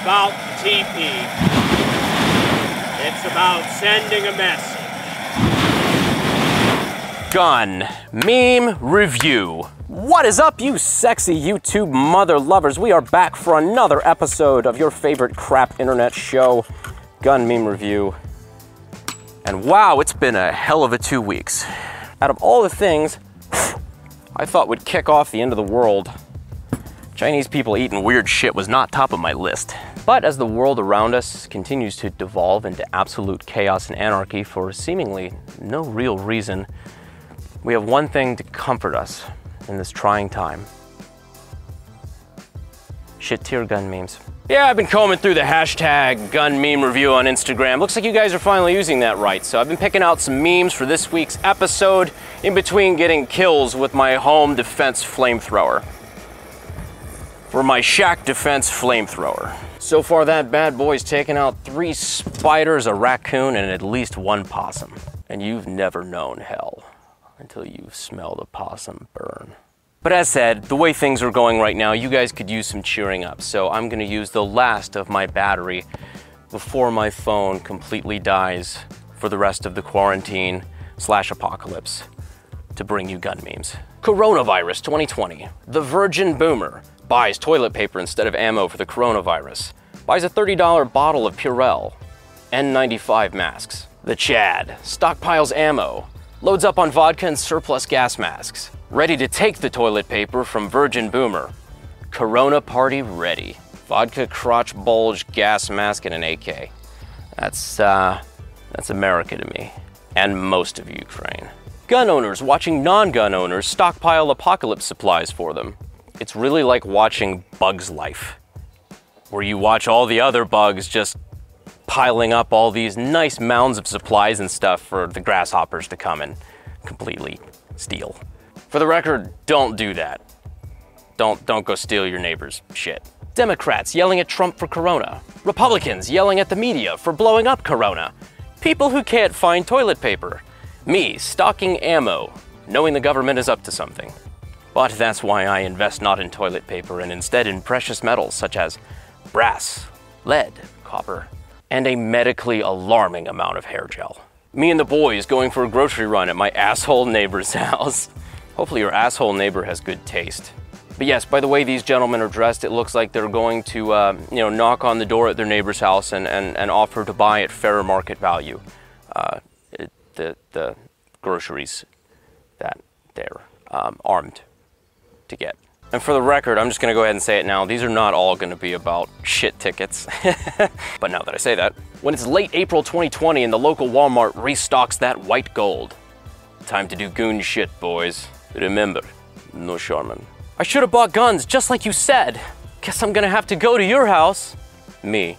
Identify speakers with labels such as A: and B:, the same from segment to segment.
A: about TP. It's about sending a message.
B: Gun meme review. What is up, you sexy YouTube mother lovers? We are back for another episode of your favorite crap internet show, Gun Meme Review. And wow, it's been a hell of a 2 weeks. Out of all the things I thought would kick off the end of the world, Chinese people eating weird shit was not top of my list. But as the world around us continues to devolve into absolute chaos and anarchy for seemingly no real reason, we have one thing to comfort us in this trying time. Shit tier gun memes. Yeah, I've been combing through the hashtag gun meme review on Instagram. Looks like you guys are finally using that right. So I've been picking out some memes for this week's episode in between getting kills with my home defense flamethrower. For my shack defense flamethrower. So far that bad boy's taken out 3 spiders, a raccoon, and at least 1 possum. And you've never known hell until you've smelled a possum burn. But as said, the way things are going right now, you guys could use some cheering up. So I'm gonna use the last of my battery before my phone completely dies for the rest of the quarantine / apocalypse to bring you gun memes. Coronavirus 2020. The Virgin Boomer buys toilet paper instead of ammo for the coronavirus. Buys a $30 bottle of Purell. N95 masks. The Chad stockpiles ammo. Loads up on vodka and surplus gas masks. Ready to take the toilet paper from Virgin Boomer. Corona party ready. Vodka crotch bulge, gas mask, and an AK. That's America to me. And most of Ukraine. Gun owners watching non-gun owners stockpile apocalypse supplies for them. It's really like watching Bug's Life, where you watch all the other bugs just piling up all these nice mounds of supplies and stuff for the grasshoppers to come and completely steal. For the record, don't do that. Don't go steal your neighbor's shit. Democrats yelling at Trump for Corona. Republicans yelling at the media for blowing up Corona. People who can't find toilet paper. Me stocking ammo, knowing the government is up to something. But that's why I invest not in toilet paper and instead in precious metals such as brass, lead, copper, and a medically alarming amount of hair gel. Me and the boys going for a grocery run at my asshole neighbor's house. Hopefully your asshole neighbor has good taste. But yes, by the way these gentlemen are dressed, it looks like they're going to knock on the door at their neighbor's house and offer to buy at fair market value the groceries that they're armed to get. And for the record, I'm just gonna go ahead and say it now, these are not all gonna be about shit tickets. But now that I say that, when it's late April 2020 and the local Walmart restocks that white gold, time to do goon shit, boys. Remember, no Charmin. I should have bought guns just like you said. Guess I'm gonna have to go to your house. Me.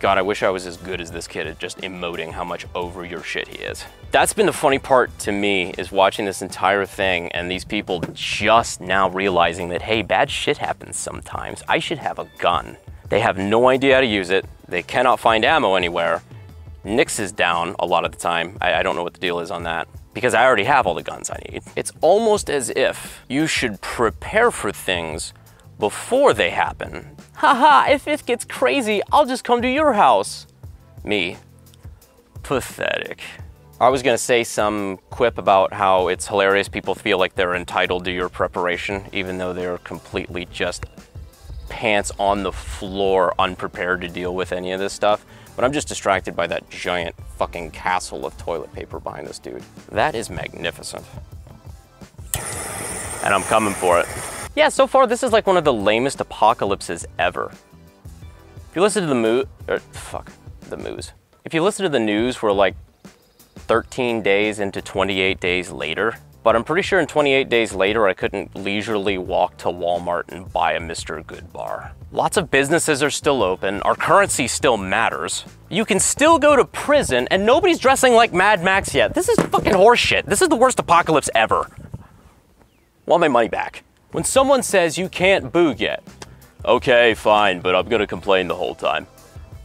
B: God, I wish I was as good as this kid at just emoting how much over your shit he is. That's been the funny part to me, is watching this entire thing and these people just now realizing that, hey, bad shit happens sometimes. I should have a gun. They have no idea how to use it. They cannot find ammo anywhere. Nix is down a lot of the time. I don't know what the deal is on that, because I already have all the guns I need. It's almost as if you should prepare for things before they happen. Haha, if it gets crazy, I'll just come to your house. Me. Pathetic. I was gonna say some quip about how it's hilarious people feel like they're entitled to your preparation, even though they're completely just pants on the floor, unprepared to deal with any of this stuff. But I'm just distracted by that giant fucking castle of toilet paper behind this dude. That is magnificent. And I'm coming for it. Yeah, so far this is like one of the lamest apocalypses ever. If you listen to If you listen to the news, we're like 13 days into 28 days later. But I'm pretty sure in 28 days later, I couldn't leisurely walk to Walmart and buy a Mr. Good bar. Lots of businesses are still open. Our currency still matters. You can still go to prison and nobody's dressing like Mad Max yet. This is fucking horseshit. This is the worst apocalypse ever. Want my money back. When someone says you can't boog yet, okay, fine, but I'm gonna complain the whole time.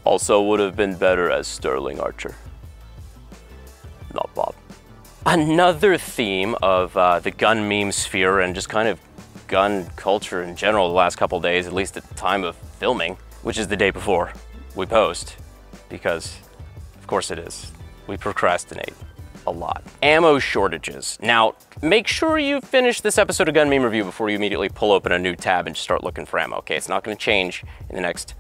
B: Also would have been better as Sterling Archer. Not Bob. Another theme of the gun meme sphere and just kind of gun culture in general the last couple days, at least at the time of filming, which is the day before we post, because of course it is. We procrastinate a lot. Ammo shortages. Now, make sure you finish this episode of Gun Meme Review before you immediately pull open a new tab and start looking for ammo, okay? It's not gonna change in the next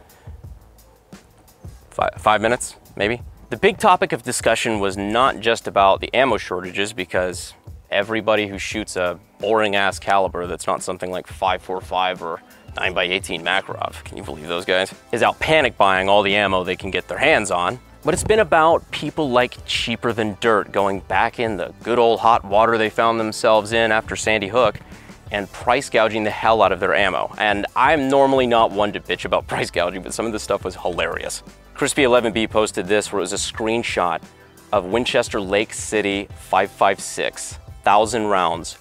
B: five minutes, maybe. The big topic of discussion was not just about the ammo shortages, because everybody who shoots a boring ass caliber that's not something like 5.45 or 9x18 Makarov, can you believe those guys, is out panic buying all the ammo they can get their hands on. But it's been about people like Cheaper Than Dirt going back in the good old hot water they found themselves in after Sandy Hook and price gouging the hell out of their ammo. And I'm normally not one to bitch about price gouging, but some of this stuff was hilarious. Crispy11B posted this, where it was a screenshot of Winchester Lake City 5.56, 1,000 rounds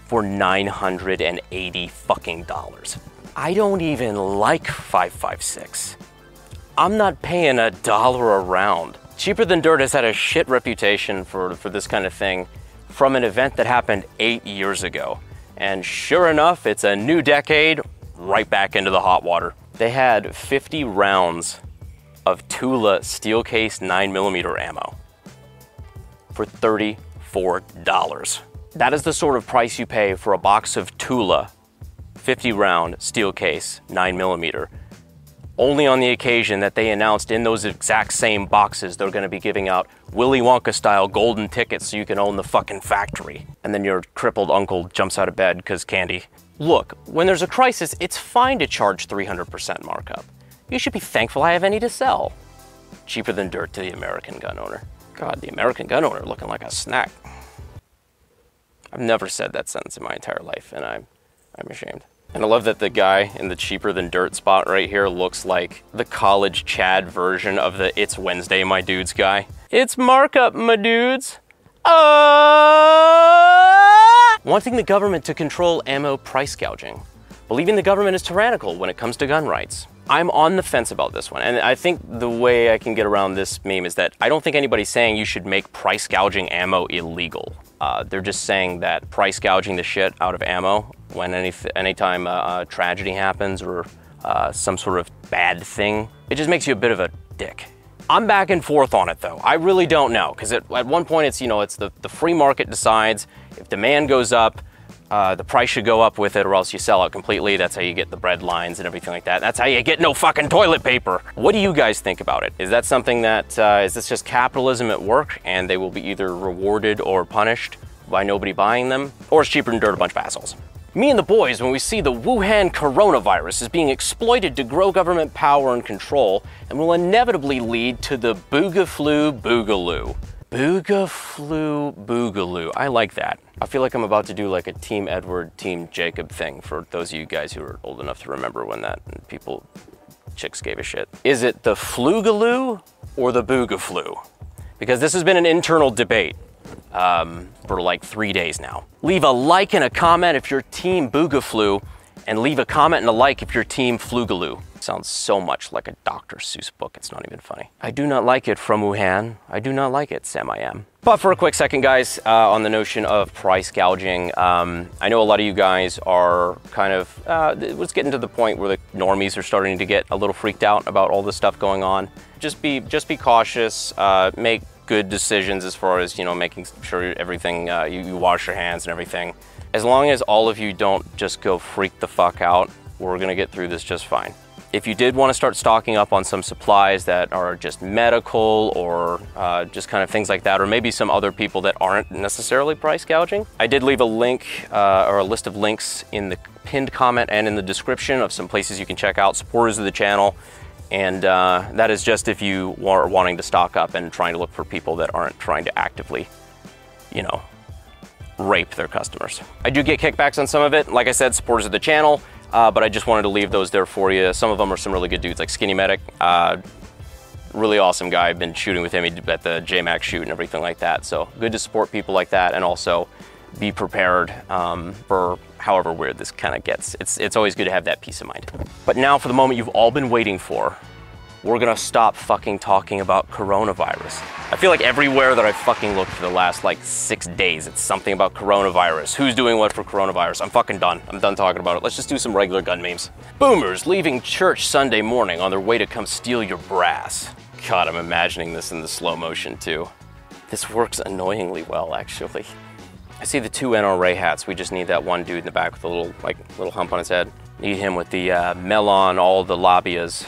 B: for $980 fucking dollars. I don't even like 5.56. I'm not paying $1 a round. Cheaper Than Dirt has had a shit reputation for this kind of thing from an event that happened 8 years ago. And sure enough, it's a new decade, right back into the hot water. They had 50 rounds of Tula steel case 9mm ammo for $34. That is the sort of price you pay for a box of Tula 50 round steel case 9mm. Only on the occasion that they announced in those exact same boxes they're gonna be giving out Willy Wonka style golden tickets so you can own the fucking factory. And then your crippled uncle jumps out of bed because candy. Look, when there's a crisis, it's fine to charge 300% markup. You should be thankful I have any to sell. Cheaper Than Dirt to the American gun owner. God, the American gun owner looking like a snack. I've never said that sentence in my entire life, and I'm ashamed. And I love that the guy in the Cheaper Than Dirt spot right here looks like the college Chad version of the It's Wednesday, my dudes guy. It's markup, my dudes. Wanting the government to control ammo price gouging. Believing the government is tyrannical when it comes to gun rights. I'm on the fence about this one, and I think the way I can get around this meme is that I don't think anybody's saying you should make price gouging ammo illegal. They're just saying that price gouging the shit out of ammo when anytime a tragedy happens or some sort of bad thing, it just makes you a bit of a dick. I'm back and forth on it though. I really don't know, because at one point it's, you know, it's the free market decides. If demand goes up, the price should go up with it, or else you sell out completely. That's how you get the bread lines and everything like that. That's how you get no fucking toilet paper. What do you guys think about it? Is that something that, is this just capitalism at work and they will be either rewarded or punished by nobody buying them? Or is Cheaper Than Dirt a bunch of assholes? Me and the boys, when we see the Wuhan coronavirus is being exploited to grow government power and control, and will inevitably lead to the Boogaflu Boogaloo. Boogaflu Boogaloo. I like that. I feel like I'm about to do like a Team Edward, Team Jacob thing for those of you guys who are old enough to remember when that chicks gave a shit. Is it the Flugaloo or the Boogaflu? Because this has been an internal debate for like 3 days now. Leave a like and a comment if you're Team Boogaflu, and leave a comment and a like if you're Team Flugaloo. Sounds so much like a Dr. Seuss book, it's not even funny. I do not like it from Wuhan. I do not like it, Sam I am. But for a quick second, guys, on the notion of price gouging, I know a lot of you guys are kind of, it's getting to the point where the normies are starting to get a little freaked out about all this stuff going on. Just be cautious, make good decisions as far as, you know, making sure everything, you wash your hands and everything. As long as all of you don't just go freak the fuck out, we're gonna get through this just fine. If you did want to start stocking up on some supplies that are just medical or just kind of things like that, or maybe some other people that aren't necessarily price gouging, I did leave a link or a list of links in the pinned comment and in the description of some places you can check out, supporters of the channel. And that is just if you are wanting to stock up and trying to look for people that aren't trying to actively, you know, rape their customers. I do get kickbacks on some of it. Like I said, supporters of the channel. But I just wanted to leave those there for you. Some of them are some really good dudes, like Skinny Medic. Really awesome guy. I've been shooting with him at the JMac shoot and everything like that. So good to support people like that, and also be prepared for however weird this kind of gets. It's always good to have that peace of mind. But now for the moment you've all been waiting for. we're gonna stop fucking talking about coronavirus. I feel like everywhere that I fucking looked for the last like 6 days, it's something about coronavirus. Who's doing what for coronavirus? I'm fucking done. I'm done talking about it. Let's just do some regular gun memes. Boomers leaving church Sunday morning on their way to come steal your brass. God, I'm imagining this in the slow motion too. This works annoyingly well, actually. I see the 2 NRA hats. We just need that one dude in the back with a little hump on his head. Need him with the melon, all the labias.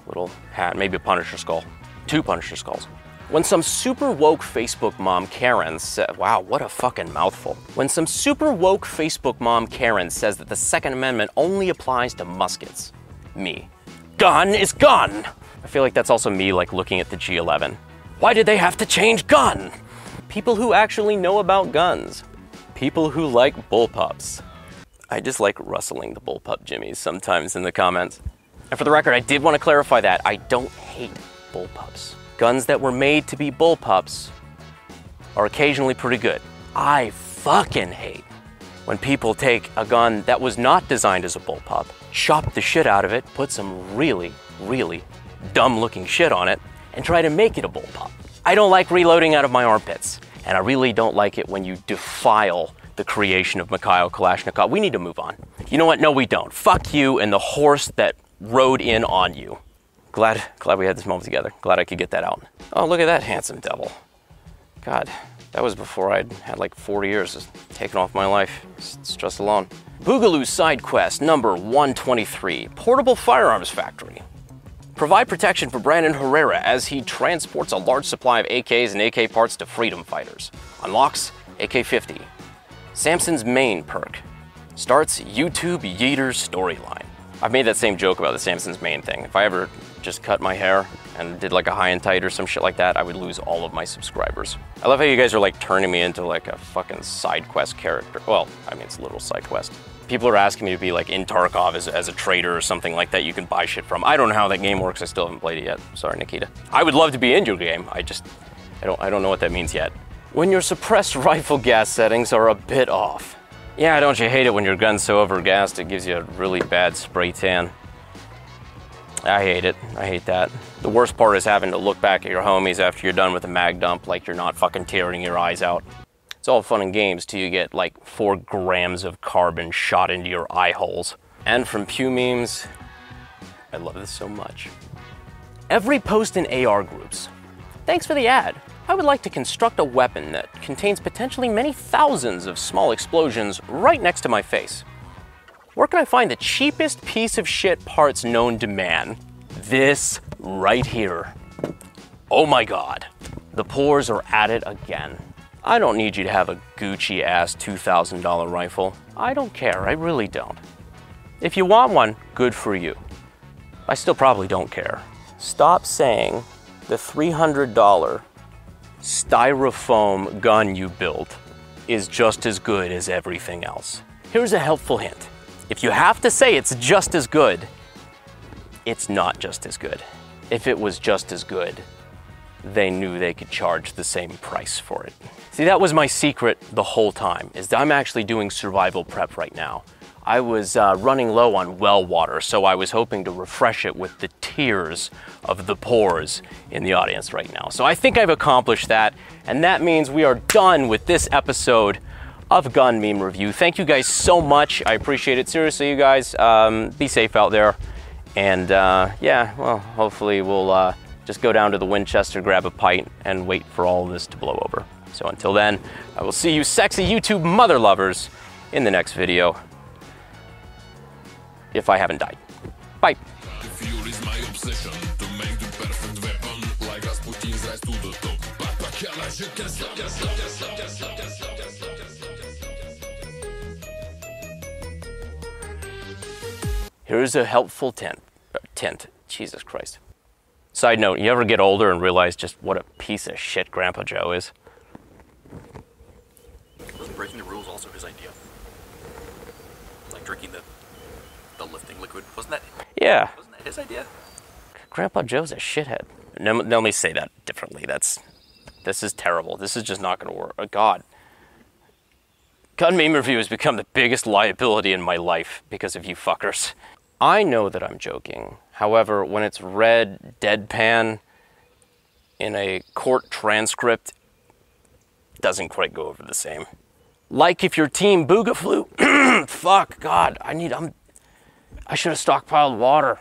B: Little hat, maybe a Punisher skull. 2 Punisher skulls. When some super woke Facebook mom Karen said, wow, what a fucking mouthful. When some super woke Facebook mom Karen says that the Second Amendment only applies to muskets. Me. Gun is gun! I feel like that's also me like looking at the G11. Why did they have to change gun? People who actually know about guns. People who like bullpups. I just like rustling the bullpup jimmies sometimes in the comments. And for the record, I did want to clarify that I don't hate bullpups. Guns that were made to be bullpups are occasionally pretty good. I fucking hate when people take a gun that was not designed as a bullpup, chop the shit out of it, put some really, really dumb looking shit on it, and try to make it a bullpup. I don't like reloading out of my armpits, and I really don't like it when you defile the creation of Mikhail Kalashnikov. We need to move on. You know what? No, we don't. Fuck you and the horse that rode in on you. Glad we had this moment together. Glad I could get that out. Oh, look at that handsome devil. God, that was before I'd had like 4 years of taking off my life. Stress alone. Boogaloo side quest number 123. Portable firearms factory. Provide protection for Brandon Herrera as he transports a large supply of AKs and AK parts to freedom fighters. Unlocks AK-50. Samson's main perk. Starts YouTube Yeeter's storyline. I've made that same joke about the Samson's main thing. If I ever just cut my hair and did like a high and tight or some shit like that, I would lose all of my subscribers. I love how you guys are like turning me into like a fucking side quest character. Well, I mean, it's a little side quest. People are asking me to be like in Tarkov as a trader or something like that you can buy shit from. I don't know how that game works. I still haven't played it yet. Sorry, Nikita. I would love to be in your game. I don't know what that means yet. When your suppressed rifle gas settings are a bit off. Yeah, don't you hate it when your gun's so overgassed it gives you a really bad spray tan? I hate it. I hate that. The worst part is having to look back at your homies after you're done with a mag dump like you're not fucking tearing your eyes out. It's all fun and games till you get like 4 grams of carbon shot into your eye holes. And from Pew Memes, I love this so much. Every post in AR groups. Thanks for the ad. I would like to construct a weapon that contains potentially many thousands of small explosions right next to my face. Where can I find the cheapest piece of shit parts known to man? This right here. Oh my God. The pores are at it again. I don't need you to have a Gucci ass $2,000 rifle. I don't care, I really don't. If you want one, good for you. I still probably don't care. Stop saying the $300 styrofoam gun you built is just as good as everything else. Here's a helpful hint. If you have to say it's just as good, it's not just as good. If it was just as good, they knew they could charge the same price for it. See, that was my secret the whole time, is that I'm actually doing survival prep right now. I was running low on well water, so I was hoping to refresh it with the tears of the pores in the audience right now. So I think I've accomplished that, and that means we are done with this episode of Gun Meme Review. Thank you guys so much. I appreciate it. Seriously, you guys, be safe out there. And yeah, well, hopefully we'll just go down to the Winchester, grab a pint, and wait for all of this to blow over. So until then, I will see you sexy YouTube mother lovers in the next video. If I haven't died. Bye. Here's a helpful tint. Jesus Christ. Side note, you ever get older and realize just what a piece of shit Grandpa Joe is?
C: Wasn't breaking the rules also his idea? Like drinking the lifting liquid, wasn't that?
B: Yeah.
C: Wasn't that his idea?
B: Grandpa Joe's a shithead. No, let me say that differently. This is terrible. This is just not going to work. Oh, God. Gun Meme Review has become the biggest liability in my life because of you fuckers. I know that I'm joking. However, when it's read deadpan in a court transcript, it doesn't quite go over the same. Like if your team Boogaflu, fuck, God, I should have stockpiled water.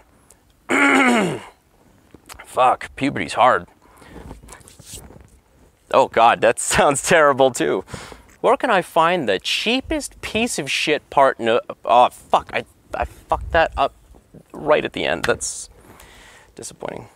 B: Fuck, puberty's hard. Oh God, that sounds terrible too. Where can I find the cheapest piece of shit part? No, oh fuck, I fucked that up right at the end. That's disappointing.